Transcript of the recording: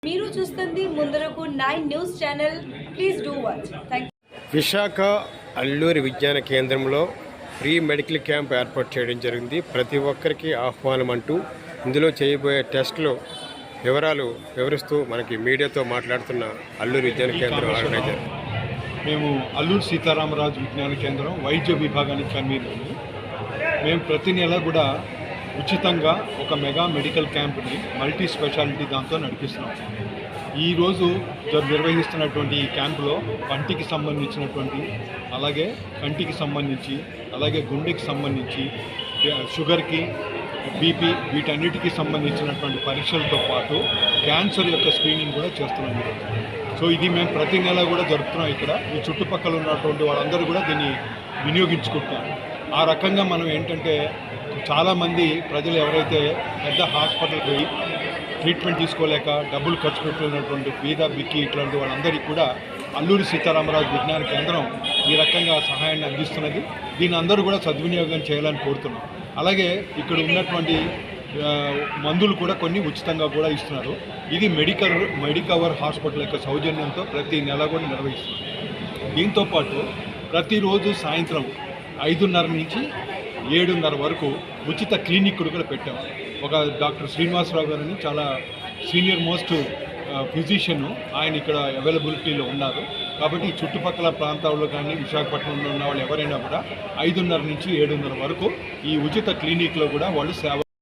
మీరు చూస్తుంది ముందరకు 9 news channel. Please do watch. Thank you. Visakha Alluri విజ్ఞాన కేంద్రంలో ప్రీ మెడికల్ క్యాంప్ ఏర్పాటు చేయడం జరిగింది. ప్రతి ఒక్కరికి ఆహ్వానం అంటూ ఇందులో చేయబోయే టెస్టులు వివరాలు వివరిస్తూ మనకి మీడియాతో మాట్లాడుతున్న అల్లూరి విజ్ఞాన కేంద్రం ఆర్గనైజర్. మేము అల్లూరి సీతారామరాజు విజ్ఞాన కేంద్రం వైద్య విభాగానికి కన్వీనర్ని. మేము ప్రతి నెల కూడా ఉచితంగా ఒక మెగా మెడికల్ క్యాంప్ని మల్టీ స్పెషాలిటీ దాంతో నడిపిస్తున్నాం. ఈరోజు నిర్వహిస్తున్నటువంటి ఈ క్యాంపులో పంటికి సంబంధించినటువంటి, అలాగే కంటికి సంబంధించి, అలాగే గుండెకి సంబంధించి, షుగర్కి, బీపీ, వీటన్నిటికీ సంబంధించినటువంటి పరీక్షలతో పాటు క్యాన్సర్ యొక్క స్క్రీనింగ్ కూడా చేస్తున్నాం ఈరోజు. సో ఇది మేము ప్రతి నెల కూడా జరుపుతున్నాం. ఇక్కడ ఈ చుట్టుపక్కల ఉన్నటువంటి వాళ్ళందరూ కూడా దీన్ని వినియోగించుకుంటున్నారు. ఆ రకంగా మనం ఏంటంటే చాలామంది ప్రజలు ఎవరైతే పెద్ద హాస్పిటల్కి పోయి ట్రీట్మెంట్ తీసుకోలేక డబ్బులు ఖర్చు పెట్టుకున్నటువంటి బీద బిక్కి ఇట్లాంటి వాళ్ళందరికీ కూడా అల్లూరి సీతారామరాజు విజ్ఞాన కేంద్రం ఈ రకంగా సహాయాన్ని అందిస్తున్నది. దీని అందరూ కూడా సద్వినియోగం చేయాలని కోరుతున్నాం. అలాగే ఇక్కడ ఉన్నటువంటి మందులు కూడా కొన్ని ఉచితంగా కూడా ఇస్తున్నారు. ఇది మెడికవర్ హాస్పిటల్ యొక్క సౌజన్యంతో ప్రతి నెల కూడా నిర్వహిస్తున్నారు. దీంతోపాటు ప్రతిరోజు సాయంత్రం 5:30 నుంచి 7:30 వరకు ఉచిత క్లినిక్ కూడా పెట్టాము. ఒక డాక్టర్ శ్రీనివాసరావు గారిని, చాలా సీనియర్ మోస్ట్ ఫిజిషియన్, ఆయన ఇక్కడ అవైలబిలిటీలో ఉన్నారు. కాబట్టి ఈ చుట్టుపక్కల ప్రాంతాల్లో కానీ విశాఖపట్నంలో ఉన్న వాళ్ళు ఎవరైనా కూడా 5:30 నుంచి 7:30 వరకు ఈ ఉచిత క్లినిక్లో కూడా వాళ్ళు సేవ